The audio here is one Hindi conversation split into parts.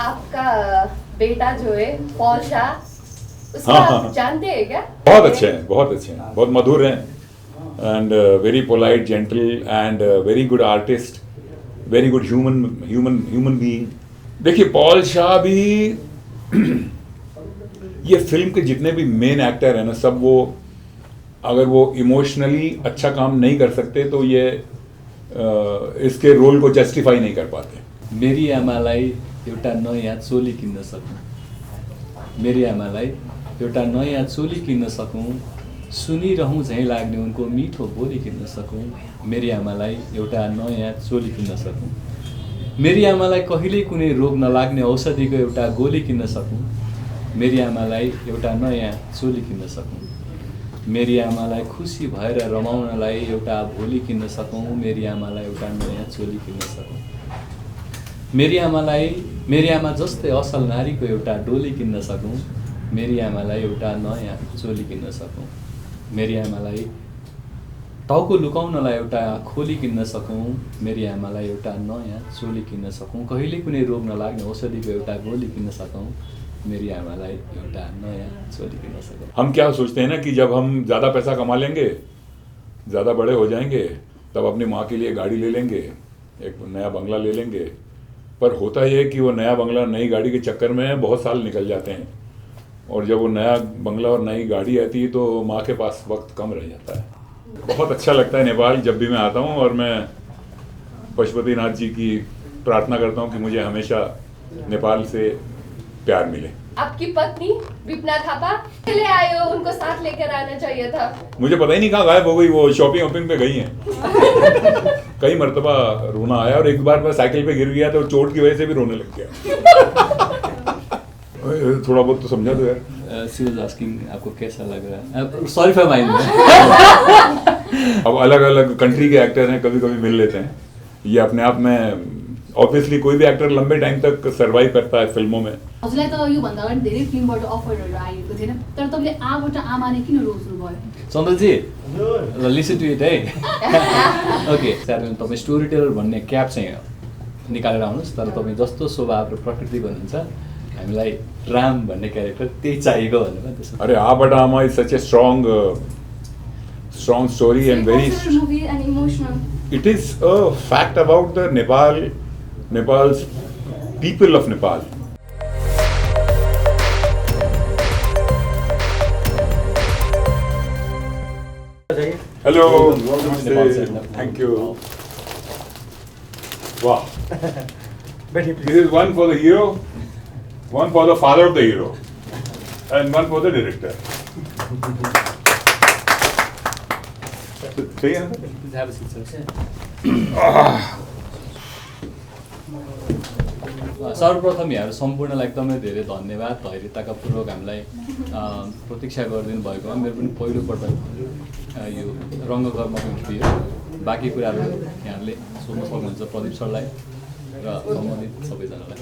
आपका बेटा जो है पॉल शाह, उसको हाँ, आप हाँ। जानते हैं क्या? बहुत अच्छे हैं, बहुत अच्छे हैं, बहुत मधुर हैं and very polite, gentle and very good artist, very good human being. देखिए पॉल शाह भी ये फिल्म के जितने भी मेन एक्टर हैं ना, सब वो अगर वो इमोशनली अच्छा काम नहीं कर सकते तो ये इसके रोल को जस्टिफाई नहीं कर पाते। मेरी आमालाई एउटा नयाँ चोली किन्न सकूँ, मेरी आमालाई एउटा नयाँ चोली किन्न सकूँ, सुनिरहूँ झैँ लाग्ने उनको मिठो बोली किन्न सकूँ, मेरी आमालाई एउटा नयाँ चोली किन्न सकूँ, मेरी आमालाई कहिल्यै कुनै रोग नलाग्ने औषधिको एउटा गोली किन्न सकूँ, मेरी आमालाई एउटा नयाँ चोली किन्न सकूँ, मेरी आमालाई खुसी भएर रमाउनलाई एउटा भोलि किन्न सकूँ, मेरी आमालाई एउटा नयाँ चोली किन्न सकूँ, मेरी आमालाई मेरी आमा जस्तै असल नारीको एउटा डोली किन्न सकूँ, मेरी आमालाई एउटा नयाँ चोली किन्न सकूँ, मेरी आमालाई टाउको लुकाउनलाई एउटा खोली किन्न सकूँ, मेरी आमालाई एउटा नयाँ चोली किन्न सकूँ, कहिले कुनै रोग नलाग्ने औषधिको एउटा गोली किन्न सकूँ, मेरी आमालाई एउटा नयाँ चोली किन्न सकूँ। हम क्या सोचते हैं ना कि जब हम ज़्यादा पैसा कमा लेंगे, ज़्यादा बड़े हो जाएंगे, तब अपनी माँ के लिए गाड़ी ले लेंगे, एक नया बंगला ले लेंगे। पर होता ये है कि वो नया बंगला नई गाड़ी के चक्कर में बहुत साल निकल जाते हैं, और जब वो नया बंगला और नई गाड़ी आती है तो माँ के पास वक्त कम रह जाता है। बहुत अच्छा लगता है नेपाल जब भी मैं आता हूँ, और मैं पशुपतिनाथ जी की प्रार्थना करता हूँ कि मुझे हमेशा नेपाल से प्यार मिले। आपकी पत्नी विपना थापा ले आए हो, उनको साथ लेकर आना चाहिए था। मुझे पता ही नहीं कहाँ गायब हो गई, वो शॉपिंग वॉपिंग पे गई हैं। कई मरतबा रोना आया, और एक बार मैं साइकिल पे गिर गया तो चोट की वजह से भी रोने लग गया। थोड़ा बहुत तो समझा दो यार। शी वाज आस्किंग आपको कैसा लग रहा है? Sorry for mind. अब अलग अलग कंट्री के एक्टर हैं, कभी कभी मिल लेते हैं। ये अपने आप में ऑब्वियसली कोई भी एक्टर लंबे टाइम तक सर्वाइव करता है फिल्मों में। हजुरलाई त योभन्दा अगाडि धेरै फिल्मबाट अफरहरू आएको थिएन, तर तपाईँले आबाट आमाले किन रोज्नु भयो? सन्दलजी ल लिसन टु इट है। ओके साथै तपाईँ स्टोरी टेलर भन्ने क्याप चाहिँ निकालेर आउनुहोस्, तर तपाईँ जस्तो स्वभाव र प्रकृतिको हुनुहुन्छ हामीलाई राम भन्ने क्यारेक्टर त्यही चाहिएको भन्नुभयो त्यसो। अरे आबाट आमा is such a strong story and very, movie and emotional. it is a fact about the Nepal's people of Nepal. Hello, namaste. Thank you. Wow. This is one for the hero, one for the father of the hero, and one for the director. सही है ना? सर्वप्रथम यहाँ सम्पूर्णलाई एकदमै धेरै धन्यवाद, धैर्यताका पूर्वक हामीलाई प्रतीक्षा गरिदिनु भएकोमा। मेरो पनि पहिलोपटक यो रङ्गकर्मको इन्टरभ्यू हो। बाँकी कुराहरू यहाँहरूले सोध्न सक्नुहुन्छ प्रदीप सरलाई र सम्बन्धित सबैजनालाई।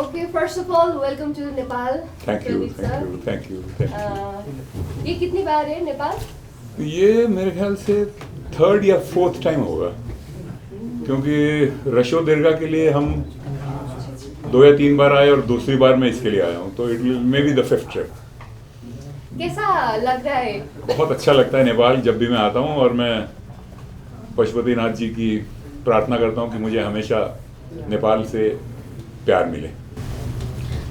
Okay, first of all, welcome to Nepal. Thank you, Pradeep sir. thank you. ये कितनी बार है नेपाल? ये मेरे ख्याल से 3rd या 4th टाइम होगा, क्योंकि रशो दीर्घा के लिए हम 2 या 3 बार आए और दूसरी बार मैं इसके लिए आया हूँ, तो it will may be the 5th trip. कैसा लग रहा है? बहुत अच्छा लगता है नेपाल जब भी मैं आता हूँ, और मैं पशुपतिनाथ जी की प्रार्थना करता हूँ कि मुझे हमेशा नेपाल से प्यार मिले।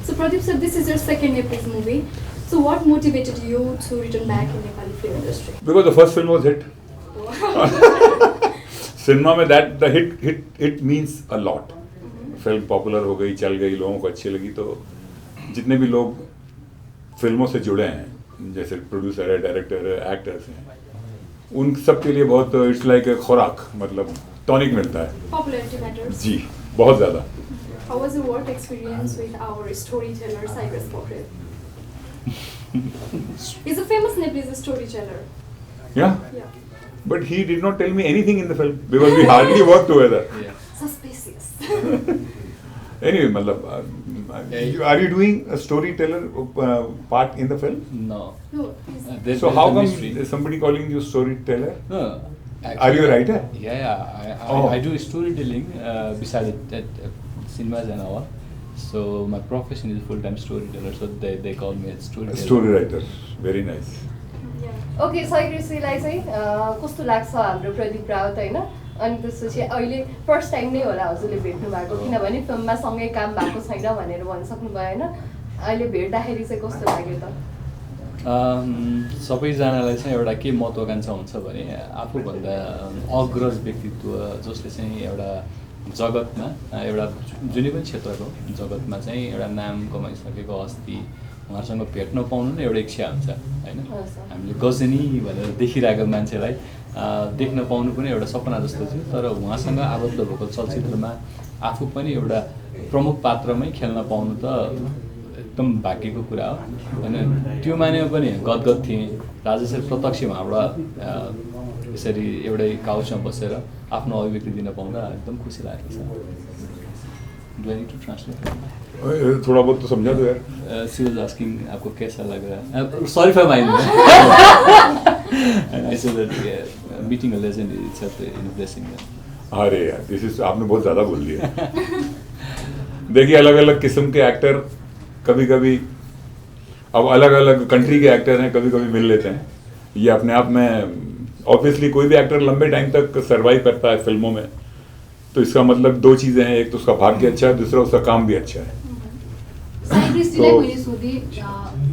So Pradeep sir, this is your second Nepalese movie. So what motivated you to return back in Nepali film industry? Because the first film was hit. सिनेमा में that the hit means a lot. Film popular हो गई, चल गई, लोगों को अच्छी लगी, तो जितने भी लोग फिल्मों से जुड़े हैं, जैसे प्रोड्यूसर है, डायरेक्टर है, एक्टर्स हैं, उन सब के लिए बहुत इट्स लाइक ए खुराक, मतलब टॉनिक मिलता है। Popularity matters. जी बहुत ज़्यादा। How was your work experience with our storyteller Cyrus Pokhriel? He's a famous Nepalese storyteller. Yeah, Yeah. but he did not tell me anything in the film because we hardly worked together. Suspicious. Anyway, मतलब are you doing a storyteller part in the film? No. No, he's So how come is somebody calling you storyteller? No. Are you a writer? Yeah, Oh. I do storytelling besides that cinemas and all. So my profession is full-time storyteller, so they call me a storyteller. Story writer, very nice. Yeah. Okay, सयकृषिलाई चाहिँ कस्तो लाग्छ हाम्रो प्रदीप राउत होइन? अनि त्यसपछि अहिले फर्स्ट टाइम नै होला हजुरले भेट्नु भएको, किनभने फिल्ममा सँगै काम भएको छैन भनेर भनिसक्नुभयो होइन? अहिले भेट्दाखेरि चाहिँ कस्तो लाग्यो त? सबैजनालाई चाहिँ एउटा के महत्त्वाकांक्षा हुन्छ भने आफूभन्दा अग्रज व्यक्तित्व जसले चाहिँ एउटा जगतमा एउटा जुनै पनि क्षेत्रको जगतमा चाहिँ एउटा नाम कमाइसकेको हस्ती उहाँहरूसँग भेट्न पाउनु नै एउटा इच्छा हुन्छ होइन। हामीले गजनी भनेर देखिरहेको मान्छेलाई देख्न पाउनु पनि एउटा सपना जस्तो थियो, तर उहाँसँग आबद्ध भएको चलचित्रमा आफू पनि एउटा प्रमुख पात्रमै खेल्न पाउनु त एकदम भाग्यको कुरा हो। अनि त्यो मानेमा पनि गदगद थिएँ। राजेशले प्रत्यक्ष उहाँबाट यसरी एउटै काउचमा बसेर आफ्नो अभिव्यक्ति दिन पाउँदा एकदम खुसी लागेको छ। Do I need to translate? थोड़ा बहुत तो समझा दो यार। She was asking आपको कैसा लग रहा है? Sorry for my English. And I said that meeting a legend is itself a blessing. अरे यार, आपने बहुत ज़्यादा बोल दिया। देखिए अलग अलग किस्म के एक्टर कभी कभी अब अलग अलग कंट्री के एक्टर हैं, कभी कभी मिल लेते हैं। ये अपने आप में ऑब्वियसली कोई भी एक्टर लंबे टाइम तक सर्वाइव करता है फिल्मों में, तो इसका मतलब दो चीज़ें हैं, एक तो उसका भाग्य अच्छा है, दूसरा उसका काम भी अच्छा है। साइक्रिस्टलाई मैले सोधेँ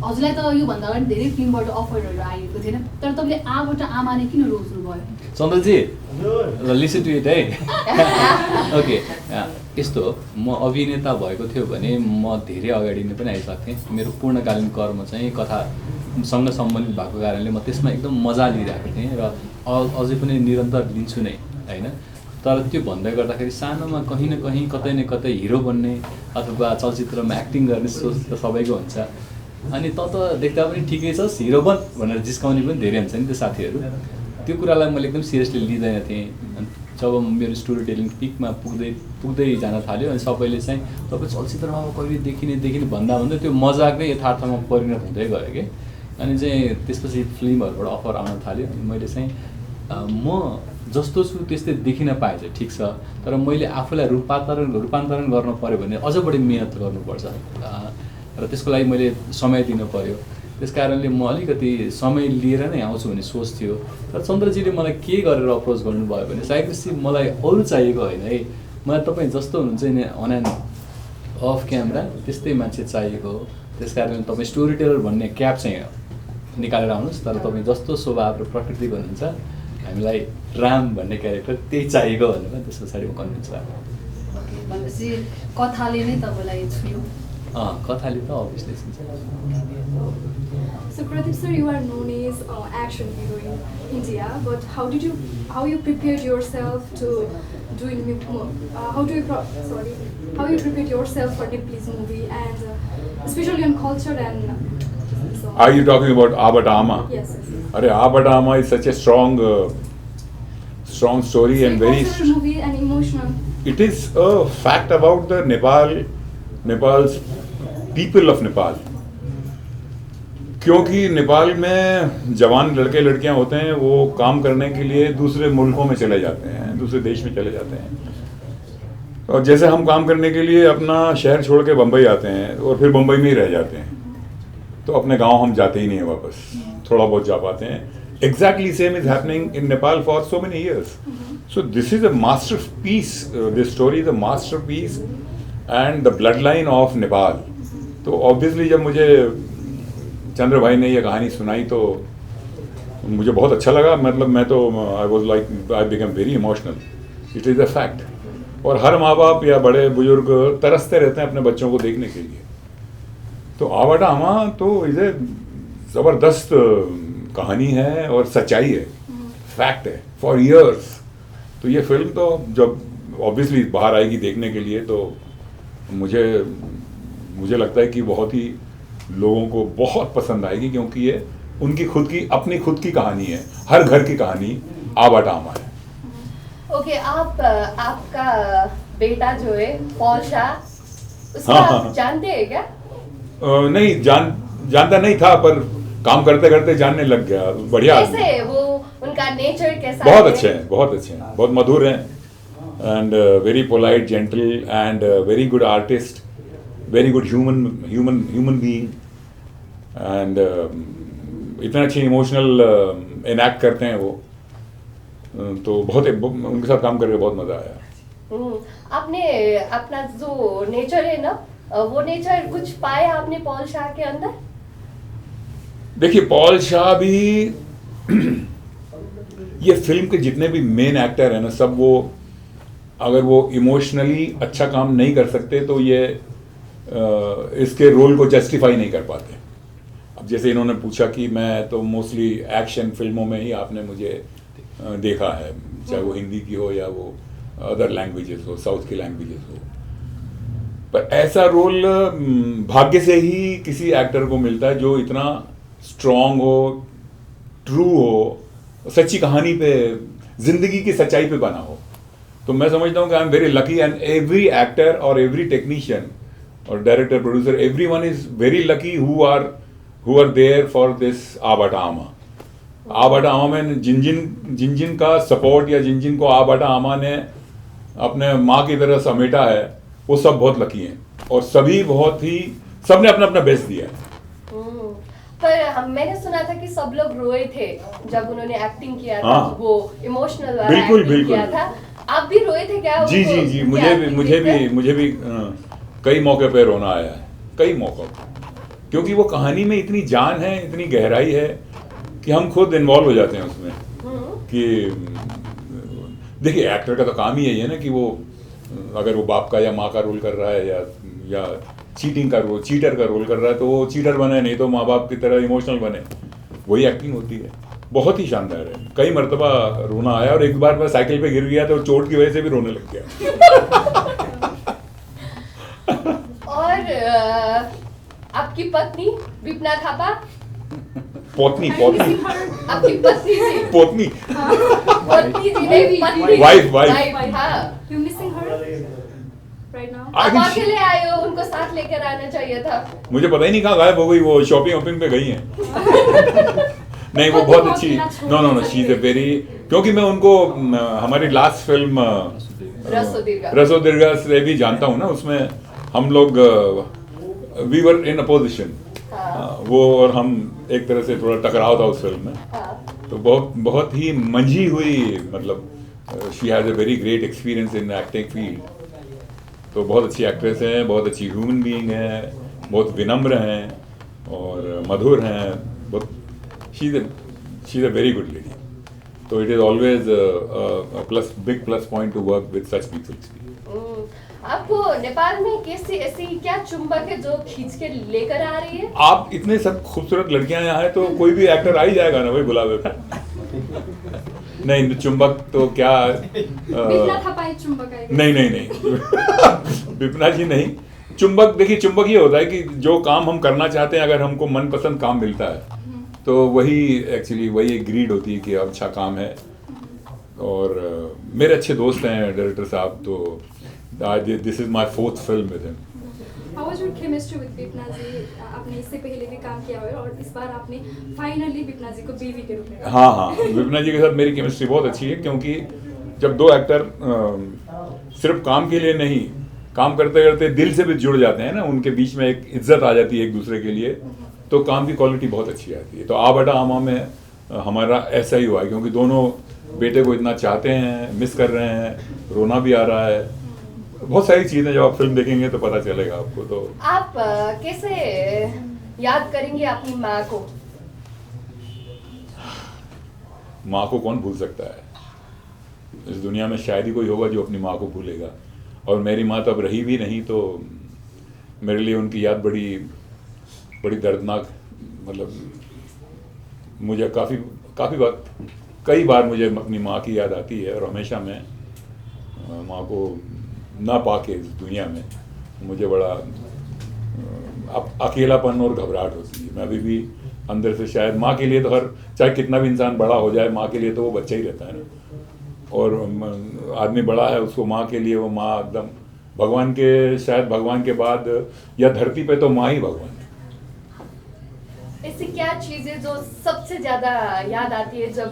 हजुरलाई त योभन्दा अगाडि धेरै फिल्मबाट अफरहरू आएको थिएन, तर तपाईँले आबाट आमाले किन रोज्नु भयो? चन्द्रजी लिसन टु इट है। ओके, यस्तो हो, म अभिनेता भएको थियो भने म धेरै अगाडि नै पनि आइसक्थेँ। मेरो पूर्णकालीन कर्म चाहिँ कथासँग सम्बन्धित भएको कारणले म त्यसमा एकदम मजा लिइरहेको थिएँ र अझै पनि निरन्तर लिन्छु नै होइन। तर त्यो भन्दै गर्दाखेरि सानोमा कहीँ न कतै हिरो बन्ने अथवा चलचित्रमा एक्टिङ गर्ने सोच त सबैको हुन्छ। अनि त देख्दा पनि ठिकै छस् हिरो बन भनेर जिस्काउने पनि धेरै हुन्छ नि त्यो साथीहरू। त्यो कुरालाई मैले एकदम सिरियसली लिँदैन थिएँ। जब मेरो स्टोरी टेलिङ पिकमा पुग्दै जान थाल्यो अनि सबैले चाहिँ तपाईँ चलचित्रमा अब कहिले देखिने भन्दा त्यो मजाक नै यथार्थमा परिणत हुँदै गयो कि। अनि चाहिँ त्यसपछि फिल्महरूबाट अफर आउन थाल्यो। अनि मैले चाहिँ म जस्तो छु त्यस्तै देखिन पाएँ चाहिँ ठिक छ, तर मैले आफूलाई रूपान्तरण गर्न पऱ्यो भने अझ बढी मेहनत गर्नुपर्छ र त्यसको लागि मैले समय दिन पऱ्यो। त्यस कारणले म अलिकति समय लिएर नै आउँछु भन्ने सोच थियो। तर चन्द्रजीले मलाई के गरेर अप्रोच गर्नुभयो भने साइक्रिस्टजी मलाई अरू चाहिएको होइन है, मलाई तपाईँ जस्तो हुनुहुन्छ नि अन एन्ड अफ क्यामेरा त्यस्तै मान्छे चाहिएको हो। त्यस कारणले तपाईँ स्टोरी टेलर भन्ने क्याप चाहिँ निकालेर आउनुहोस्, तर तपाईँ जस्तो स्वभाव र प्रकृतिको हुनुहुन्छ हामीलाई राम भन्ने क्यारेक्टर त्यही चाहिएको भनेर त्यस पछाडि म कन्भिन्स भएको। भनेपछि कथाले नै तपाईँलाई छुयो? कथाले त अभियसली छ। So Pradeep sir, you are known as action hero in India, but how you prepared yourself to do how you prepared yourself for Nepalese movie and especially on culture and so on? Are you talking about Abatama? Yes. अरे Abatama is such a strong story and very. Cultural movie and emotional. It is a fact about the Nepal's people of Nepal. क्योंकि नेपाल में जवान लड़के लड़कियां होते हैं, वो काम करने के लिए दूसरे मुल्कों में चले जाते हैं, दूसरे देश में चले जाते हैं। और जैसे हम काम करने के लिए अपना शहर छोड़ के बम्बई आते हैं और फिर बम्बई में ही रह जाते हैं, तो अपने गांव हम जाते ही नहीं हैं वापस, थोड़ा बहुत जा पाते हैं। Exactly same is happening in Nepal for so many years. So this is a masterpiece. This story is a masterpiece and the bloodline of Nepal. तो obviously जब मुझे चंद्र भाई ने ये कहानी सुनाई तो मुझे बहुत अच्छा लगा। मतलब मैं तो I became very emotional. It is a fact. और हर माँ बाप या बड़े बुजुर्ग तरसते रहते हैं अपने बच्चों को देखने के लिए। तो आवाटामा तो इसे ज़बरदस्त कहानी है और सच्चाई है, फैक्ट है फॉर इयर्स। तो ये फिल्म तो जब ऑब्वियसली बाहर आएगी देखने के लिए तो मुझे लगता है कि बहुत ही लोगों को बहुत पसंद आएगी, क्योंकि ये उनकी अपनी खुद की कहानी है, हर घर की कहानी आवाटामा है। ओके, आपका बेटा जो है पॉल शाह, उसको हाँ, आप जानते हैं क्या? नहीं जानता नहीं था, पर काम करते करते जानने लग गया। बढ़िया कैसे वो, उनका नेचर कैसा बहुत अच्छे हैं, बहुत मधुर हैं and very polite, gentle and very good artist very good human being, and इतना अच्छे इमोशनल इनैक्ट करते हैं वो, तो बहुत उनके साथ काम करके बहुत मज़ा आया। आपने अपना जो नेचर है ना, वो नेचर कुछ पाया आपने पॉल शाह के अंदर? देखिए, पॉल शाह भी ये फिल्म के जितने भी मेन एक्टर हैं ना, सब वो अगर वो इमोशनली अच्छा काम नहीं कर सकते तो ये इसके रोल को जस्टिफाई नहीं कर पाते। अब जैसे इन्होंने पूछा कि मैं तो मोस्टली एक्शन फिल्मों में ही आपने मुझे देखा है, चाहे वो हिंदी की हो या वो अदर लैंग्वेजेस हो, साउथ की लैंग्वेजेस हो, पर ऐसा रोल भाग्य से ही किसी एक्टर को मिलता है जो इतना स्ट्रॉन्ग हो, ट्रू हो, सच्ची कहानी पे, जिंदगी की सच्चाई पे बना हो। तो मैं समझता हूँ कि I am very lucky, and every actor और एवरी टेक्नीशियन और director, producer, everyone is very lucky who are there for this आबाटा आमा। आबाटा आमा में जिन का सपोर्ट या जिन को आबाटा आमा ने अपने माँ की तरह समेटा है, वो सब बहुत लकी हैं, और सभी सबने अपना अपना बेस्ट दिया है। पर मैंने सुना था कि सब लोग रोए थे जब उन्होंने एक्टिंग किया था। हाँ। वो इमोशनल वाला बिल्कुल, एक्टिंग किया बिल्कुल। था। आप भी रोए थे क्या? जी, मुझे भी कई मौके पे रोना आया है, कई मौकों पे, क्योंकि वो कहानी में इतनी जान है, इतनी गहराई है कि हम खुद इन्वॉल्व हो जाते हैं उसमें। कि देखिए, एक्टर का तो काम ही यही है ना कि वो अगर वो बाप का या माँ का रोल कर रहा है या चीटर का रोल कर रहा है, तो वो चीटर बने, नहीं तो माँ बाप की तरह इमोशनल बने, वही एक्टिंग होती है। बहुत ही शानदार है, कई मर्तबा रोना आया, और एक बार मैं साइकिल पे गिर गया तो चोट की वजह से भी रोने लग गया। और आपकी पत्नी विपना थापा, पोतनी आपकी पत्नी थी, पोतनी पत्नी थी नहीं, पत्नी, वाइफ। हाँ। You missing her right now? आप अकेले आए हो, उनको साथ लेकर आना चाहिए था। मुझे पता ही नहीं कहाँ गायब हो गई, वो शॉपिंग पे गई हैं। नहीं, वो बहुत अच्छी, no she is a very, क्योंकि मैं उनको हमारी लास्ट फिल्म रसो दीर्घा से भी जानता हूँ ना, उसमें हम लोग वी वर इन अपोजिशन, वो और हम एक तरह से थोड़ा टकराव था उस फिल्म में। तो बहुत ही मंझी हुई, मतलब she has a very great experience in acting field. तो बहुत अच्छी एक्ट्रेस हैं, बहुत अच्छी ह्यूमन बीइंग हैं, बहुत विनम्र हैं और मधुर हैं, बहुत she is a very good lady. तो it is always big plus point to work with such people. आपको नेपाल में कैसी ऐसी क्या चुंबक है जो खींच के लेकर आ रही है? आप इतने सब खूबसूरत लड़कियां यहाँ हैं, तो कोई भी एक्टर आ ही जाएगा ना भाई बुलावे पे। नहीं, चुंबक तो क्या, विपना थापा एक चुंबक आएगा। नहीं विपना जी नहीं। चुंबक, देखिए, चुंबक ये होता है कि जो काम हम करना चाहते हैं, अगर हमको मनपसंद काम मिलता है तो वही एक्चुअली वही एक ग्रीड होती है कि अच्छा काम है। और मेरे अच्छे दोस्त हैं डायरेक्टर साहब, तो this is my 4th film with him. How was your chemistry with Vipana ji? आपने इससे पहले भी काम किया हुआ है और इस बार आपने फाइनली विपना जी को बीवी के रूप में। हाँ, विपना जी के साथ मेरी केमिस्ट्री बहुत अच्छी है, क्योंकि जब दो एक्टर सिर्फ काम के लिए नहीं, काम करते करते दिल से भी जुड़ जाते हैं ना, उनके बीच में एक इज्जत आ जाती है एक दूसरे के लिए, तो काम की क्वालिटी बहुत अच्छी आती है। तो आबाटा आमा में हमारा ऐसा ही हुआ है, क्योंकि दोनों बेटे को इतना चाहते हैं, मिस कर रहे हैं, रोना भी आ रहा है, बहुत सारी चीज़ें जब आप फिल्म देखेंगे तो पता चलेगा आपको। तो आप कैसे याद करेंगे अपनी माँ को? माँ को कौन भूल सकता है? इस दुनिया में शायद ही कोई होगा जो अपनी माँ को भूलेगा, और मेरी माँ तो अब रही भी नहीं, तो मेरे लिए उनकी याद बड़ी दर्दनाक, मतलब मुझे कई बार मुझे अपनी माँ की याद आती है, और हमेशा मैं माँ को ना पाके इस दुनिया में मुझे बड़ा अकेलापन और घबराहट होती है। मैं अभी भी अंदर से, शायद माँ के लिए तो चाहे कितना भी इंसान बड़ा हो जाए, माँ के लिए तो वो बच्चा ही रहता है ना, और आदमी बड़ा है, उसको माँ के लिए वो माँ एकदम भगवान के बाद या धरती पे तो माँ ही भगवान है। ऐसी क्या चीजें जो सबसे ज्यादा याद आती है जब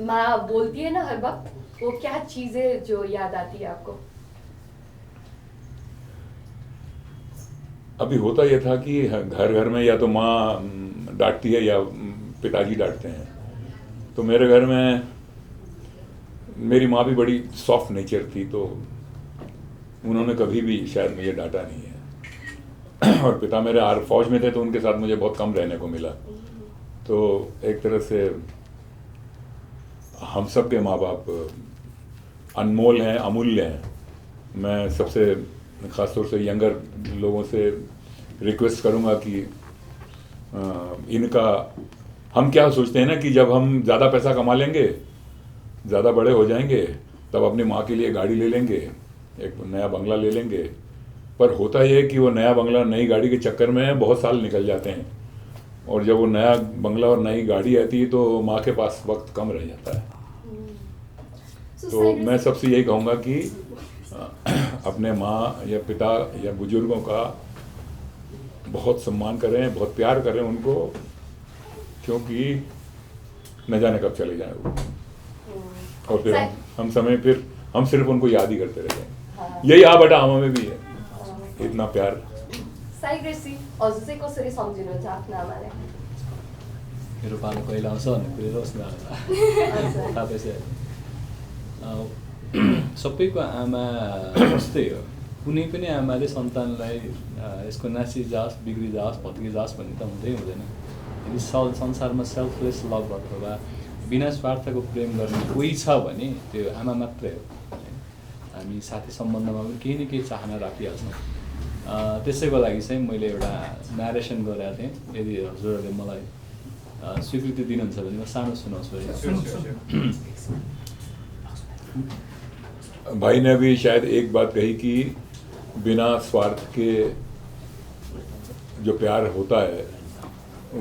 माँ बोलती है ना हर वक्त, वो क्या चीजें जो याद आती है आपको? अभी होता ये था कि घर घर में या तो माँ डांटती है या पिताजी डांटते हैं। तो मेरे घर में मेरी माँ भी बड़ी सॉफ्ट नेचर थी, तो उन्होंने कभी भी शायद मुझे डांटा नहीं है। और पिता मेरे फौज में थे, तो उनके साथ मुझे बहुत कम रहने को मिला। तो एक तरह से हम सब के माँ बाप अनमोल हैं, अमूल्य हैं। मैं सबसे ख़ासतौर से यंगर लोगों से रिक्वेस्ट करूँगा कि इनका हम क्या सोचते हैं ना कि जब हम ज़्यादा पैसा कमा लेंगे, ज़्यादा बड़े हो जाएंगे, तब अपनी माँ के लिए गाड़ी ले लेंगे, एक नया बंगला ले लेंगे। पर होता ये है कि वो नया बंगला नई गाड़ी के चक्कर में बहुत साल निकल जाते हैं, और जब वो नया बंगला और नई गाड़ी आती है तो माँ के पास वक्त कम रह जाता है। तो मैं सबसे यही कहूँगा कि अपने माँ या पिता या बुजुर्गों का बहुत सम्मान करें, बहुत प्यार करें उनको, क्योंकि न जाने कब चले जाए वो। और फिर हम सिर्फ उनको याद ही करते रहते हैं। यही बटा आमा में भी है, इतना प्यार। साई ग्रेसी हजुर चाहिँ कसरी सम्झिनुहुन्छ आफ्नो आमालाई? मेरो पालो कहिले आउँछ भन्ने कुरो रोस् न तपाईँ चाहिँ सबैको आमा जस्तै हो। कुनै पनि आमाले सन्तानलाई यसको नासी जाओस्, बिग्री जाओस्, भत्की जाओस् भन्ने त हुँदैन। यदि संसारमा सेल्फलेस लभ अथवा बिना स्वार्थको प्रेम गर्ने कोही छ भने त्यो आमा मात्रै हो। हामी साथी सम्बन्धमा पनि केही न केही चाहना राखिहाल्छौँ। त्यसैको लागि चाहिँ मैले एउटा नारेसन गरेको थिएँ। यदि हजुरहरूले मलाई स्वीकृति दिनुहुन्छ भने म सानो सुनाउँछु। भाई ने अभी शायद एक बात कही कि बिना स्वार्थ के जो प्यार होता है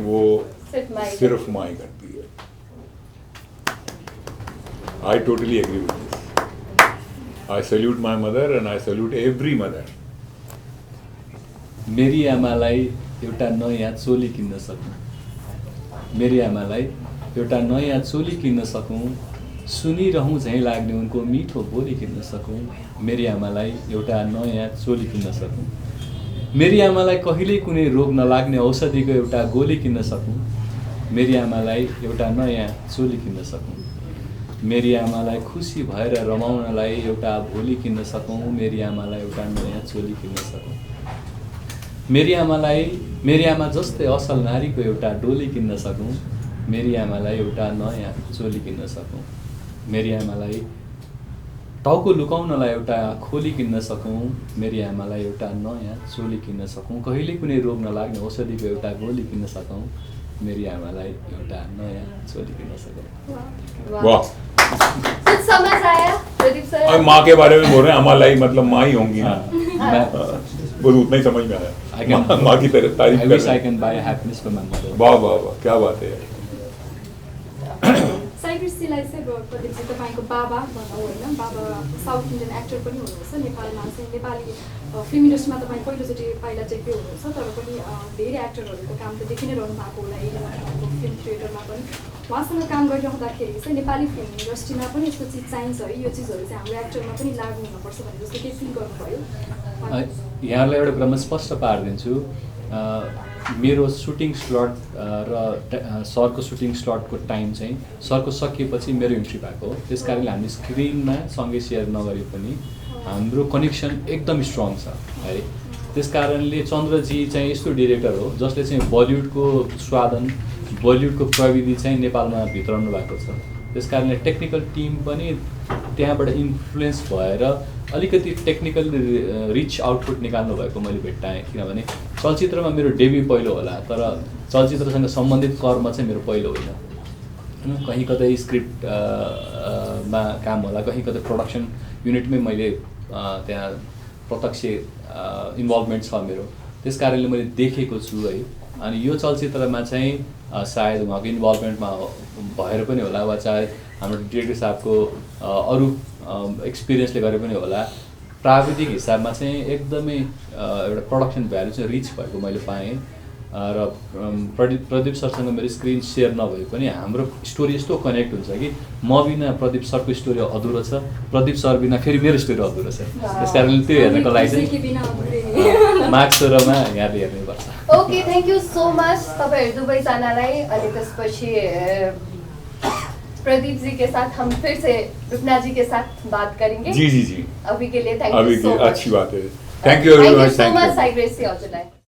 वो सिर्फ माँ ही करती है। I totally agree with this. I salute my mother and I salute every mother. मेरी आमालाई एउटा नयाँ चोली किन्न सकूँ, मेरी आमालाई एउटा नयाँ चोली किन्न सकूँ, सुनिरहूँ झैँ लाग्ने उनको मिठो बोली किन्न सकूँ, मेरी आमालाई एउटा नयाँ चोली किन्न सकूँ, मेरी आमालाई कहिल्यै कुनै रोग नलाग्ने औषधिको एउटा गोली किन्न सकूँ, मेरी आमालाई एउटा नयाँ चोली किन्न सकूँ, मेरी आमालाई खुसी भएर रमाउनलाई एउटा भोलि किन्न सकूँ, मेरी आमालाई एउटा नयाँ चोली किन्न सकूँ, मेरी आमा जस्तै असल नारीको एउटा डोली किन्न सकूँ, मेरी आमालाई एउटा नयाँ चोली किन्न सकूँ, मेरी आमालाई टाउको लुकाउनलाई एउटा खोली किन्न सकूँ, मेरी आमालाई एउटा नयाँ चोली किन्न सकूँ, कहिले कुनै रोग नलाग्ने औषधिको एउटा गोली किन्न सकूँ, मेरी आमालाई एउटा नयाँ चोली किन्न सकूँ। वाह, कुछ समझ आया प्रदीप सर? और माँ के बारे में बोल रहे हैं, अमालाई मतलब माँ ही होंगी ना। बस उतना ही समझ में आया। माँ की तरह तारीफ कर रहे हैं। वाह वाह वाह, क्या बात है। साई ग्रेसीलाई चाहिँ प्रदीपजी तपाईँको बाबा भनौँ होइन, बाबा साउथ इन्डियन एक्टर पनि हुनुहुन्छ। नेपालमा चाहिँ नेपाली फिल्म इन्डस्ट्रीमा तपाईँ पहिलोचोटि पाइला टेक्दै हुनुहुन्छ, तर पनि धेरै एक्टरहरूको काम त देखि नै रहनु भएको होला। एरियाको फिल्म थिएटरमा पनि उहाँसँग काम गरिरहँदाखेरि चाहिँ नेपाली फिल्म इन्डस्ट्रीमा पनि यस्तो चिज चाहिन्छ है, यो चिजहरू चाहिँ हाम्रो एक्टरमा पनि लागु हुनुपर्छ भन्ने जस्तो केही फिल गर्नुभयो? यहाँलाई एउटा कुरामा स्पष्ट पारिदिन्छु, मेरो सुटिङ स्लट र सरको सुटिङ स्लटको टाइम चाहिँ सरको सकिएपछि मेरो इन्ट्री भएको हो। त्यस कारणले हामी स्क्रिनमा सँगै सेयर नगरे पनि हाम्रो कनेक्सन एकदम स्ट्रङ छ है। त्यस कारणले चन्द्रजी चाहिँ यस्तो डिरेक्टर हो जसले चाहिँ बलिउडको स्वादन, बलिउडको प्रविधि चाहिँ नेपालमा भित्राउनु भएको छ। त्यस कारणले टेक्निकल टिम पनि त्यहाँबाट इन्फ्लुएन्स भएर अलिकति टेक्निकल रिच आउटपुट निकाल्नु भएको मैले भेट्टाएँ। किनभने चलचित्रमा मेरो डेब्यू पहिलो होला, तर चलचित्रसँग सम्बन्धित कर्म चाहिँ मेरो पहिलो होइन। कहीँ कतै स्क्रिप्ट मा काम होला, कहीँ कतै प्रोडक्सन युनिटमै मैले त्यहाँ प्रत्यक्ष इन्भल्भमेन्ट छ मेरो। त्यस कारणले मैले देखेको छु है। अनि यो चलचित्रमा चाहिँ सायद उहाँको इन्भल्भमेन्टमा भएर पनि होला, वा चाहे हाम्रो डिरेक्टर साहबको अरू एक्सपिरियन्सले गरे पनि होला, प्राविधिक हिसाबमा चाहिँ एकदमै एउटा प्रोडक्सन भ्यालु चाहिँ रिच भएको मैले पाएँ। र प्रदीप सरसँग मेरो स्क्रिन सेयर नभए पनि हाम्रो स्टोरी यस्तो कनेक्ट हुन्छ कि म बिना प्रदीप सरको स्टोरी अधुरो छ, प्रदीप सर बिना फेरि मेरो स्टोरी अधुरो छ। त्यस कारणले त्यो हेर्नको लागि चाहिँ माघ 16 मा यहाँले हेर्नुपर्छ। Okay, thank you so much तपाईँहरू दुवैजनालाई। अनि त्यसपछि प्रदीप जी के साथ हम फिर से रुपना जी के साथ बात करेंगे। जी जी जी, अभी के लिए थैंक अभी यू सो की मच। अच्छी बात है। Thank you very much. So much साई ग्रेसी हजुरलाई।